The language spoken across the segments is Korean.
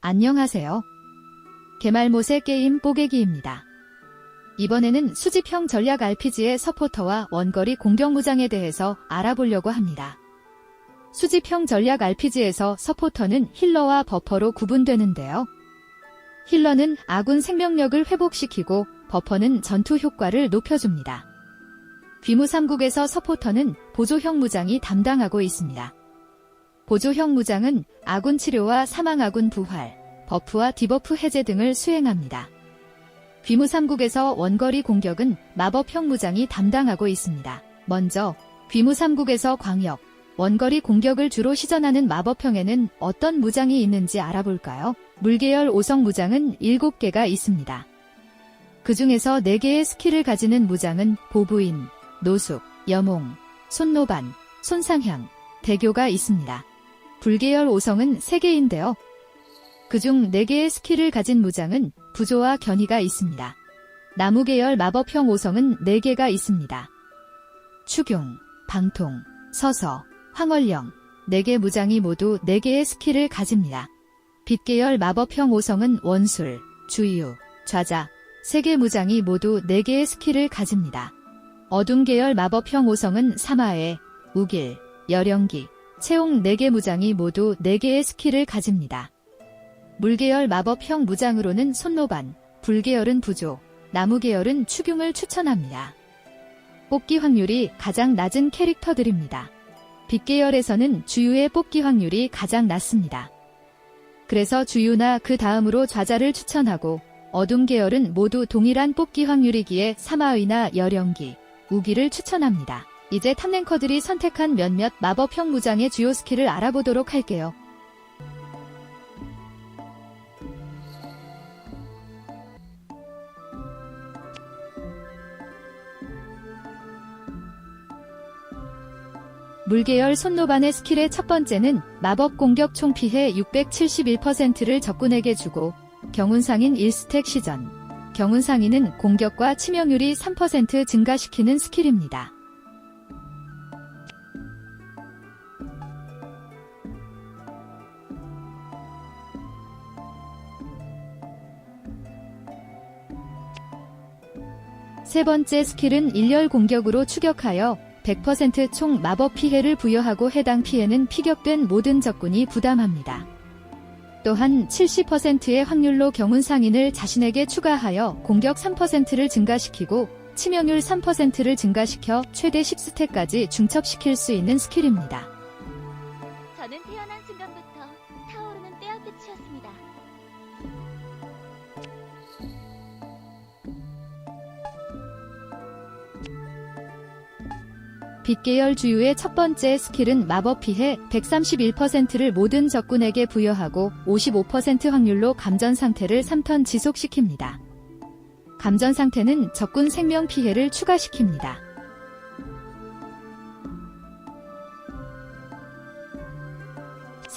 안녕하세요. 개말못의 게임 뽀개기입니다. 이번에는 수집형 전략 RPG의 서포터와 원거리 공격 무장에 대해서 알아보려고 합니다. 수집형 전략 RPG에서 서포터는 힐러와 버퍼로 구분되는데요. 힐러는 아군 생명력을 회복시키고 버퍼는 전투 효과를 높여줍니다. 귀무삼국에서 서포터는 보조형 무장이 담당하고 있습니다. 보조형 무장은 아군 치료와 사망 아군 부활, 버프와 디버프 해제 등을 수행합니다. 귀무삼국에서 원거리 공격은 마법형 무장이 담당하고 있습니다. 먼저 귀무삼국에서 광역, 원거리 공격을 주로 시전하는 마법형에는 어떤 무장이 있는지 알아볼까요? 물계열 5성 무장은 7개가 있습니다. 그 중에서 4개의 스킬을 가지는 무장은 보부인, 노숙, 여몽, 손노반, 손상향, 대교가 있습니다. 불계열 5성은 3개인데요. 그중 4개의 스킬을 가진 무장은 부조와 견이가 있습니다. 나무계열 마법형 5성은 4개가 있습니다. 추경, 방통, 서서, 황월령, 4개 무장이 모두 4개의 스킬을 가집니다. 빛계열 마법형 5성은 원술, 주유, 좌자, 3개 무장이 모두 4개의 스킬을 가집니다. 어둠계열 마법형 5성은 사마에, 우길, 열영기, 채용 4개 무장이 모두 4개의 스킬을 가집니다. 물계열 마법형 무장으로는 손노반, 불계열은 부조, 나무계열은 추경을 추천합니다. 뽑기 확률이 가장 낮은 캐릭터들입니다. 빛계열에서는 주유의 뽑기 확률이 가장 낮습니다. 그래서 주유나 그 다음으로 좌자를 추천하고 어둠 계열은 모두 동일한 뽑기 확률이기에 사마의나 열영기, 우기를 추천합니다. 이제 탑랭커들이 선택한 몇몇 마법형 무장의 주요 스킬을 알아보도록 할게요. 물계열 손노반의 스킬의 첫 번째는 마법 공격 총 피해 671%를 적군에게 주고 경운상인 1스택 시전. 경운상인은 공격과 치명률이 3% 증가시키는 스킬입니다. 세 번째 스킬은 일렬 공격으로 추격하여 100% 총 마법 피해를 부여하고 해당 피해는 피격된 모든 적군이 부담합니다. 또한 70%의 확률로 경운상인을 자신에게 추가하여 공격 3%를 증가시키고 치명률 3%를 증가시켜 최대 10스택까지 중첩시킬 수 있는 스킬입니다. 저는 태어난 순간부터 타오르는 떼약볕이었습니다. 빛계열 주유의 첫 번째 스킬은 마법 피해 131%를 모든 적군에게 부여하고 55% 확률로 감전 상태를 3턴 지속시킵니다. 감전 상태는 적군 생명 피해를 추가시킵니다.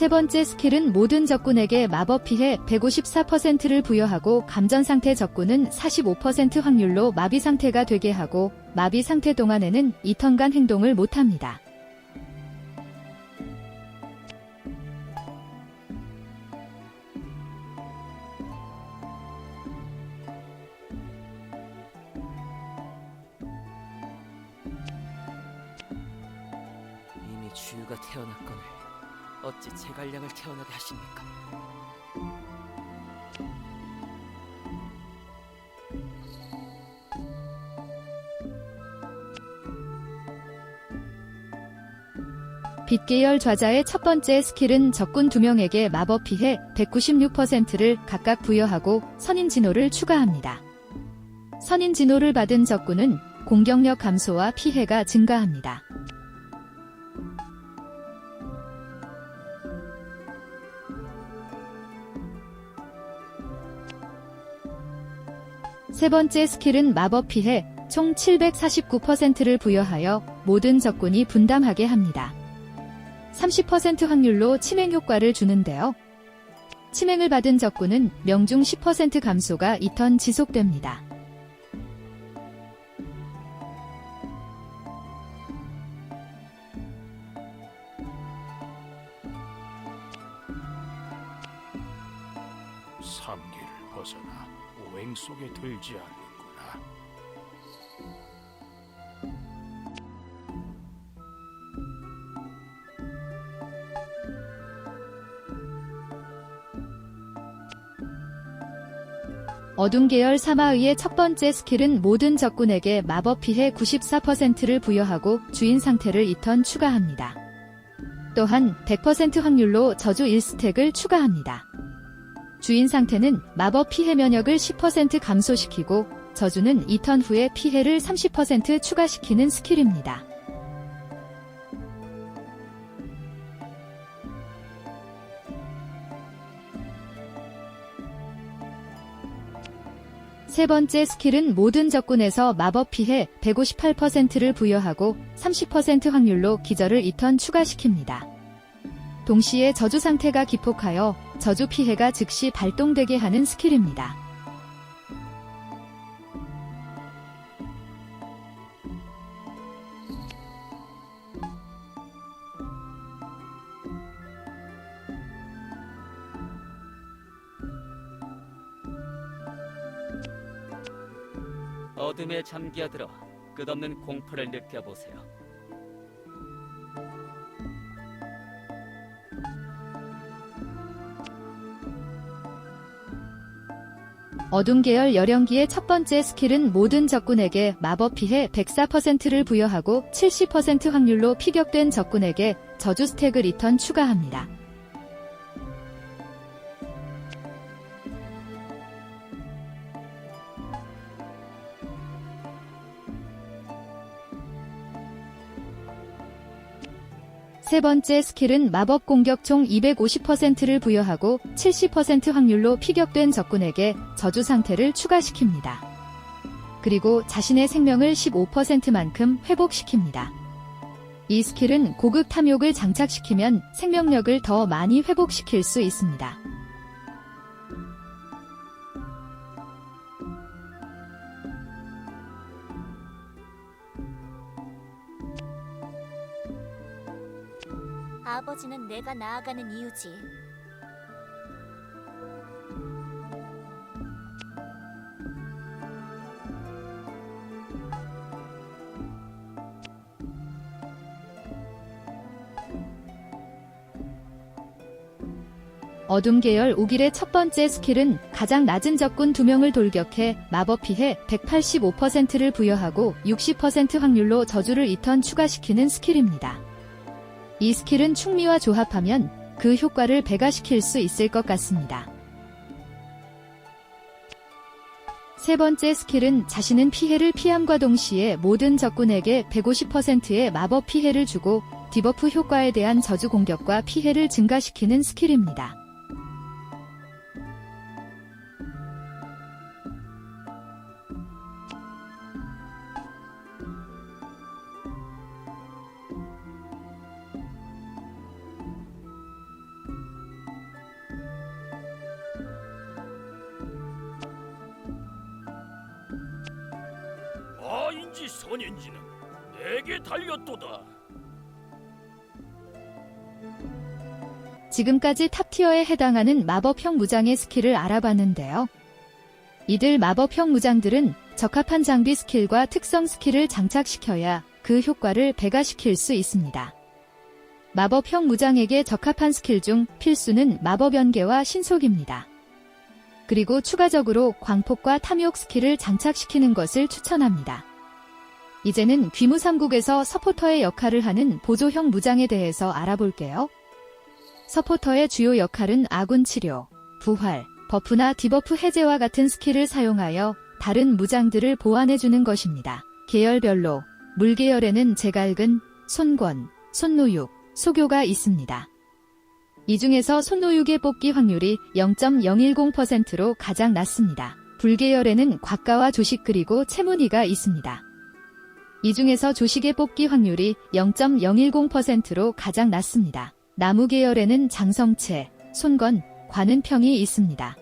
세 번째 스킬은 모든 적군에게 마법 피해 154%를 부여하고 감전 상태 적군은 45% 확률로 마비 상태가 되게 하고 마비 상태 동안에는 2턴간 행동을 못합니다. 이미 주유가 태어났거늘 어찌 제갈량을 태어나게 하십니까? 빛계열 좌자의 첫 번째 스킬은 적군 2명에게 마법 피해 196%를 각각 부여하고 선인진호를 추가합니다. 선인진호를 받은 적군은 공격력 감소와 피해가 증가합니다. 세 번째 스킬은 마법 피해 총 749%를 부여하여 모든 적군이 분담하게 합니다. 30% 확률로 치명 효과를 주는데요. 치명을 받은 적군은 명중 10% 감소가 2턴 지속됩니다. 삼기를 벗어나 오행 속에 들지 않는구나. 어둠 계열 사마의의 첫 번째 스킬은 모든 적군에게 마법 피해 94%를 부여하고 주인 상태를 2턴 추가합니다. 또한 100% 확률로 저주 1스택을 추가합니다. 주인 상태는 마법 피해 면역을 10% 감소시키고 저주는 2턴 후에 피해를 30% 추가시키는 스킬입니다. 세 번째 스킬은 모든 적군에서 마법 피해 158%를 부여하고 30% 확률로 기절을 2턴 추가시킵니다. 동시에 저주 상태가 기폭하여 저주 피해가 즉시 발동되게 하는 스킬입니다. 어둠에 잠겨들어 끝없는 공포를 느껴보세요. 어둠 계열 열연기의 첫 번째 스킬은 모든 적군에게 마법 피해 104%를 부여하고 70% 확률로 피격된 적군에게 저주 스택을 2턴 추가합니다. 세 번째 스킬은 마법 공격 총 250%를 부여하고 70% 확률로 피격된 적군에게 저주 상태를 추가시킵니다. 그리고 자신의 생명을 15%만큼 회복시킵니다. 이 스킬은 고급 탐욕을 장착시키면 생명력을 더 많이 회복시킬 수 있습니다. 아버지는 내가 나아가는 이유지. 어둠 계열 우길의 첫 번째 스킬은 가장 낮은 적군 2명을 돌격해 마법 피해 185%를 부여하고 60% 확률로 저주를 2턴 추가시키는 스킬입니다. 이 스킬은 충미와 조합하면 그 효과를 배가시킬 수 있을 것 같습니다. 세 번째 스킬은 자신은 피해를 피함과 동시에 모든 적군에게 150%의 마법 피해를 주고 디버프 효과에 대한 저주 공격과 피해를 증가시키는 스킬입니다. 아인지 선인지는 내게 달렸도다. 지금까지 탑티어에 해당하는 마법형 무장의 스킬을 알아봤는데요. 이들 마법형 무장들은 적합한 장비 스킬과 특성 스킬을 장착시켜야 그 효과를 배가시킬 수 있습니다. 마법형 무장에게 적합한 스킬 중 필수는 마법 연계와 신속입니다. 그리고 추가적으로 광폭과 탐욕 스킬을 장착시키는 것을 추천합니다. 이제는 귀무삼국에서 서포터의 역할을 하는 보조형 무장에 대해서 알아볼게요. 서포터의 주요 역할은 아군 치료, 부활, 버프나 디버프 해제와 같은 스킬을 사용하여 다른 무장들을 보완해주는 것입니다. 계열별로 물 계열에는 제갈근, 손권, 손노육, 소교가 있습니다. 이 중에서 손노육의 뽑기 확률이 0.010%로 가장 낮습니다. 불 계열에는 곽가와 조식 그리고 채무늬가 있습니다. 이 중에서 조식의 뽑기 확률이 0.010%로 가장 낮습니다. 나무 계열에는 장성채, 손건, 관은평이 있습니다.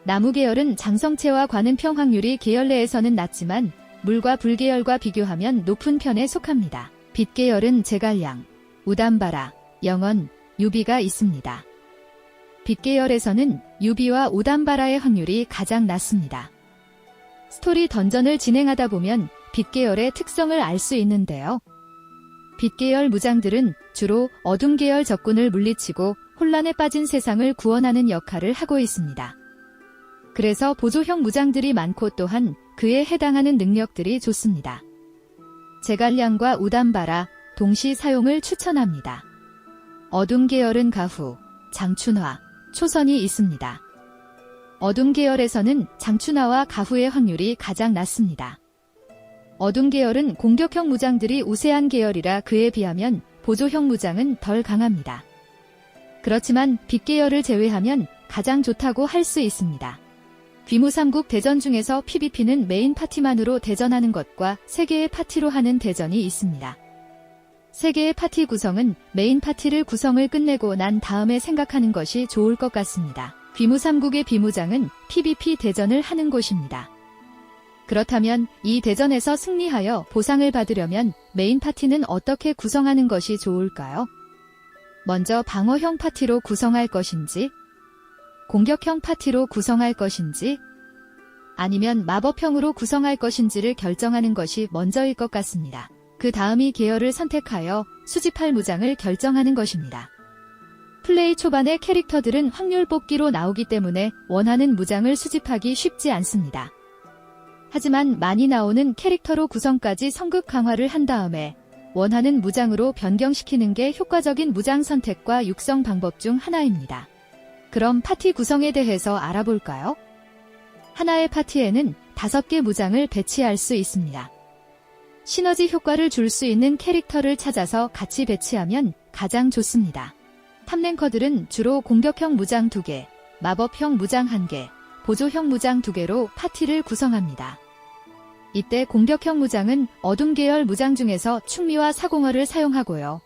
나무 계열은 장성채와 관은평 확률이 계열 내에서는 낮지만 물과 불 계열과 비교하면 높은 편에 속합니다. 빛 계열은 제갈량, 우담바라, 영언, 유비가 있습니다. 빛 계열에서는 유비와 우담바라의 확률이 가장 낮습니다. 스토리 던전을 진행하다 보면 빛 계열의 특성을 알 수 있는데요. 빛 계열 무장들은 주로 어둠 계열 적군을 물리치고 혼란에 빠진 세상을 구원하는 역할을 하고 있습니다. 그래서 보조형 무장들이 많고 또한 그에 해당하는 능력들이 좋습니다. 제갈량과 우담바라 동시 사용을 추천합니다. 어둠 계열은 가후, 장춘화, 초선이 있습니다. 어둠 계열에서는 장춘화와 가후의 확률이 가장 낮습니다. 어둠 계열은 공격형 무장들이 우세한 계열이라 그에 비하면 보조형 무장은 덜 강합니다. 그렇지만 빛 계열을 제외하면 가장 좋다고 할 수 있습니다. 귀무삼국 대전 중에서 PVP는 메인 파티만으로 대전하는 것과 3개의 파티로 하는 대전이 있습니다. 3개의 파티 구성은 메인 파티를 구성을 끝내고 난 다음에 생각하는 것이 좋을 것 같습니다. 귀무삼국의 비무장은 PVP 대전을 하는 곳입니다. 그렇다면 이 대전에서 승리하여 보상을 받으려면 메인 파티는 어떻게 구성하는 것이 좋을까요? 먼저 방어형 파티로 구성할 것인지, 공격형 파티로 구성할 것인지, 아니면 마법형으로 구성할 것인지를 결정하는 것이 먼저일 것 같습니다. 그 다음이 계열을 선택하여 수집할 무장을 결정하는 것입니다. 플레이 초반의 캐릭터들은 확률 뽑기로 나오기 때문에 원하는 무장을 수집하기 쉽지 않습니다. 하지만 많이 나오는 캐릭터로 구성까지 성급 강화를 한 다음에 원하는 무장으로 변경시키는 게 효과적인 무장 선택과 육성 방법 중 하나입니다. 그럼 파티 구성에 대해서 알아볼까요? 하나의 파티에는 5개 무장을 배치할 수 있습니다. 시너지 효과를 줄 수 있는 캐릭터를 찾아서 같이 배치하면 가장 좋습니다. 탑랭커들은 주로 공격형 무장 2개, 마법형 무장 1개, 보조형 무장 2개로 파티를 구성합니다. 이때 공격형 무장은 어둠 계열 무장 중에서 충미와 사공허를 사용하고요.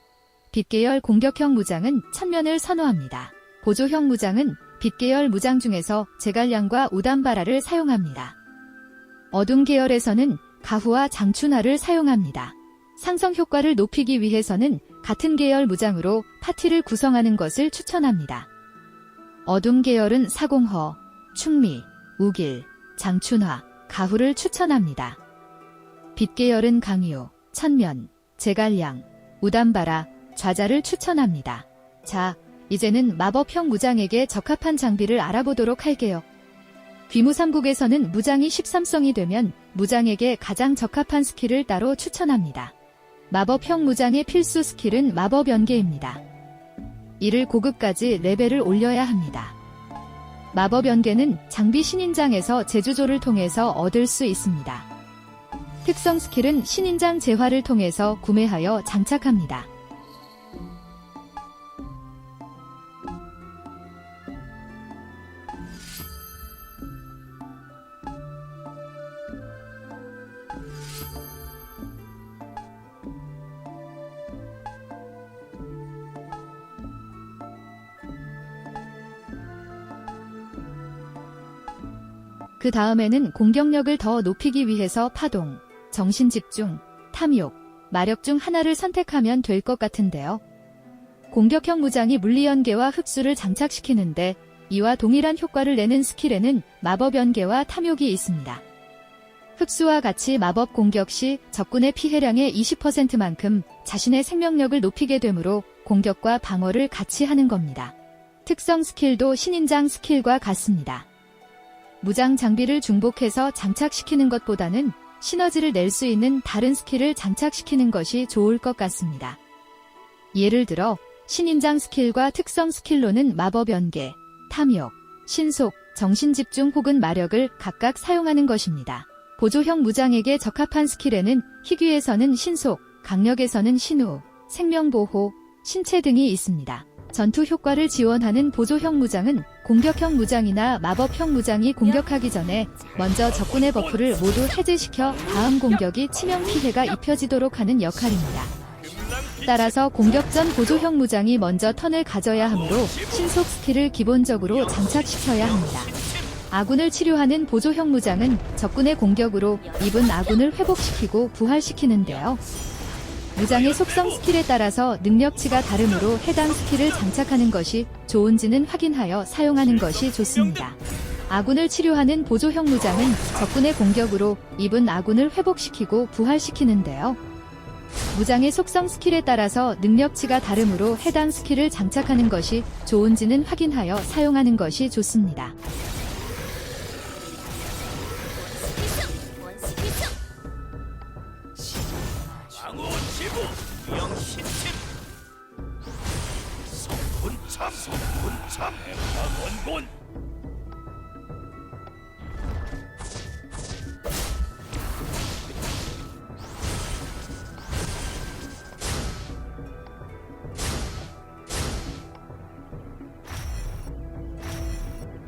빛 계열 공격형 무장은 천면을 선호합니다. 보조형 무장은 빛 계열 무장 중에서 제갈량과 우담바라를 사용합니다. 어둠 계열에서는 가후와 장춘하를 사용합니다. 상성 효과를 높이기 위해서는 같은 계열 무장으로 파티를 구성하는 것을 추천합니다. 어둠 계열은 사공허, 충미, 우길, 장춘화, 가후를 추천합니다. 빛 계열은 강유, 천면, 제갈량, 우담바라, 좌자를 추천합니다. 자, 이제는 마법형 무장에게 적합한 장비를 알아보도록 할게요. 귀무삼국에서는 무장이 13성이 되면 무장에게 가장 적합한 스킬을 따로 추천합니다. 마법형 무장의 필수 스킬은 마법 연계입니다. 이를 고급까지 레벨을 올려야 합니다. 마법 연계는 장비 신인장에서 제주조를 통해서 얻을 수 있습니다. 특성 스킬은 신인장 재화를 통해서 구매하여 장착합니다. 그 다음에는 공격력을 더 높이기 위해서 파동, 정신집중, 탐욕, 마력 중 하나를 선택하면 될 것 같은데요. 공격형 무장이 물리연계와 흡수를 장착시키는데 이와 동일한 효과를 내는 스킬에는 마법 연계와 탐욕이 있습니다. 흡수와 같이 마법 공격 시 적군의 피해량의 20%만큼 자신의 생명력을 높이게 되므로 공격과 방어를 같이 하는 겁니다. 특성 스킬도 신인장 스킬과 같습니다. 무장 장비를 중복해서 장착시키는 것보다는 시너지를 낼 수 있는 다른 스킬을 장착시키는 것이 좋을 것 같습니다. 예를 들어 신인장 스킬과 특성 스킬로는 마법 연계, 탐욕, 신속, 정신집중 혹은 마력을 각각 사용하는 것입니다. 보조형 무장에게 적합한 스킬에는 희귀에서는 신속, 강력에서는 신우, 생명보호, 신체 등이 있습니다. 전투 효과를 지원하는 보조형 무장은 공격형 무장이나 마법형 무장이 공격하기 전에 먼저 적군의 버프를 모두 해제시켜 다음 공격이 치명 피해가 입혀지도록 하는 역할입니다. 따라서 공격 전 보조형 무장이 먼저 턴을 가져야 하므로 신속 스킬을 기본적으로 장착시켜야 합니다. 아군을 치료하는 보조형 무장은 적군의 공격으로 입은 아군을 회복시키고 부활시키는데요. 무장의 속성 스킬에 따라서 능력치가 다르므로 해당 스킬을 장착하는 것이 좋은지는 확인하여 사용하는 것이 좋습니다. 아군을 치료하는 보조형 무장은 적군의 공격으로 입은 아군을 회복시키고 부활시키는데요. 무장의 속성 스킬에 따라서 능력치가 다르므로 해당 스킬을 장착하는 것이 좋은지는 확인하여 사용하는 것이 좋습니다. 원시기수 장호 지부 영신침 성군참 원곤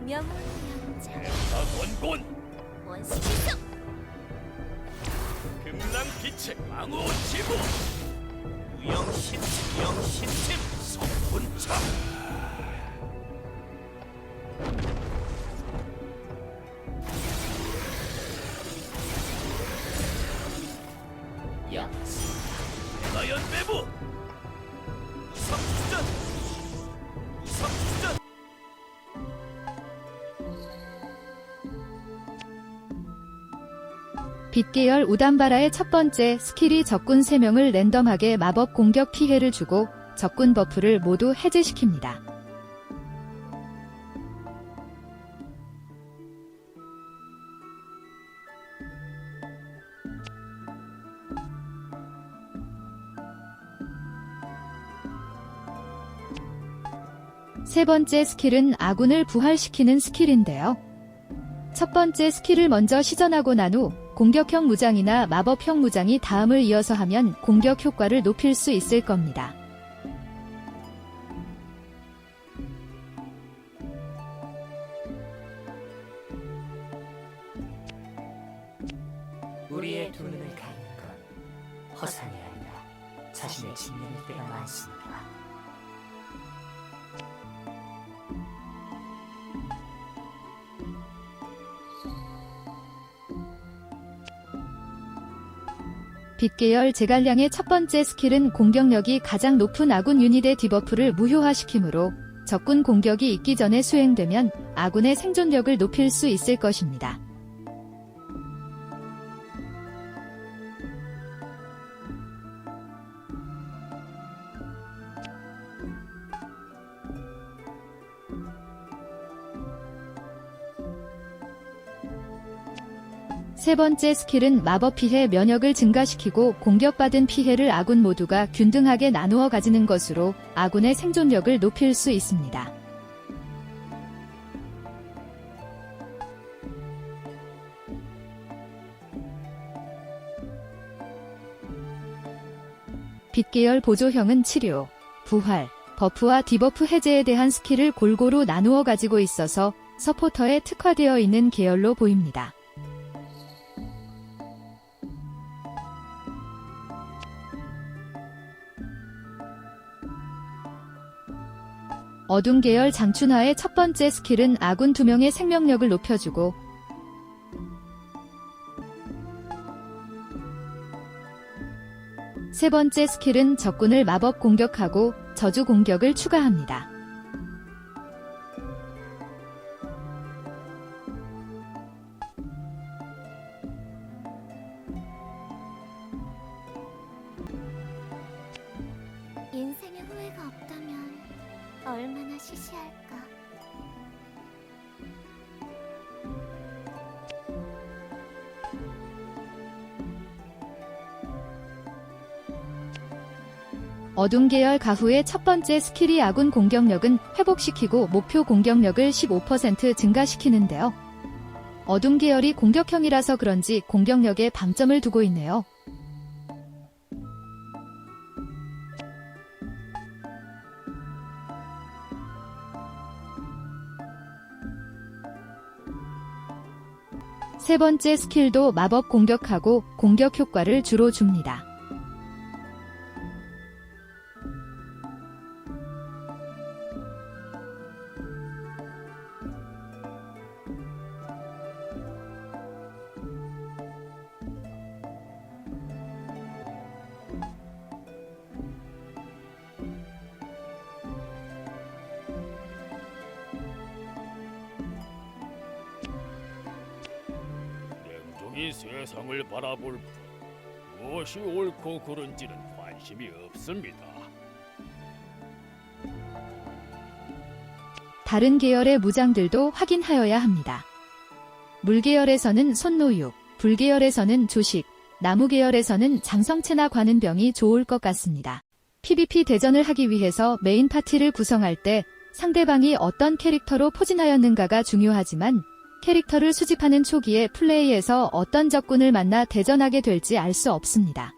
명운명자 원곤 원시기수 금랑기책 망호 지부 영신침 성군참 나연 배부 우성수전 빛계열 우담바라의 첫 번째 스킬이 적군 3명을 랜덤하게 마법 공격 피해를 주고 적군 버프를 모두 해제시킵니다. 세 번째 스킬은 아군을 부활시키는 스킬인데요. 첫 번째 스킬을 먼저 시전하고 난 후 공격형 무장이나 마법형 무장이 다음을 이어서 하면 공격 효과를 높일 수 있을 겁니다. 우리의 두 눈을 가리는 건 허상이 아니라 자신의 진면일 때가 많습니다. 빛계열 제갈량의 첫 번째 스킬은 공격력이 가장 높은 아군 유닛의 디버프를 무효화시키므로 적군 공격이 있기 전에 수행되면 아군의 생존력을 높일 수 있을 것입니다. 세 번째 스킬은 마법 피해 면역을 증가시키고 공격받은 피해를 아군 모두가 균등하게 나누어 가지는 것으로 아군의 생존력을 높일 수 있습니다. 빛계열 보조형은 치료, 부활, 버프와 디버프 해제에 대한 스킬을 골고루 나누어 가지고 있어서 서포터에 특화되어 있는 계열로 보입니다. 어둠 계열 장춘하의 첫 번째 스킬은 아군 2명의 생명력을 높여주고 세 번째 스킬은 적군을 마법 공격하고 저주 공격을 추가합니다. 인생에 후회가 없다면 얼마나 시시할까. 어둠 계열 가후의 첫 번째 스킬이 아군 공격력은 회복시키고 목표 공격력을 15% 증가시키는데요. 어둠 계열이 공격형이라서 그런지 공격력에 방점을 두고 있네요. 세 번째 스킬도 마법 공격하고 공격 효과를 주로 줍니다. 이 세상을 바라볼 뿐 무엇이 옳고 그른지는 관심이 없습니다. 다른 계열의 무장들도 확인하여야 합니다. 물 계열에서는 손노육, 불 계열에서는 조식, 나무 계열에서는 장성채나 관은병이 좋을 것 같습니다. PVP 대전을 하기 위해서 메인 파티를 구성할 때 상대방이 어떤 캐릭터로 포진하였는가가 중요하지만 캐릭터를 수집하는 초기에 플레이에서 어떤 적군을 만나 대전하게 될지 알 수 없습니다.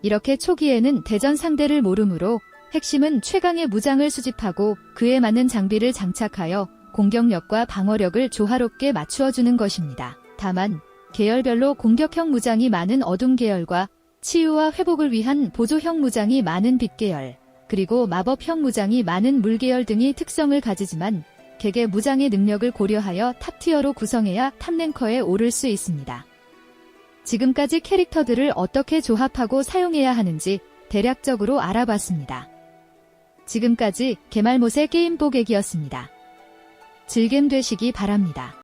이렇게 초기에는 대전 상대를 모르므로 핵심은 최강의 무장을 수집하고 그에 맞는 장비를 장착하여 공격력과 방어력을 조화롭게 맞추어주는 것입니다. 다만 계열별로 공격형 무장이 많은 어둠 계열과 치유와 회복을 위한 보조형 무장이 많은 빛 계열, 그리고 마법형 무장이 많은 물 계열 등이 특성을 가지지만 개개 무장의 능력을 고려하여 탑티어로 구성해야 탑랭커에 오를 수 있습니다. 지금까지 캐릭터들을 어떻게 조합하고 사용해야 하는지 대략적으로 알아봤습니다. 지금까지 개말못의 게임 보객이었습니다. 즐겜 되시기 바랍니다.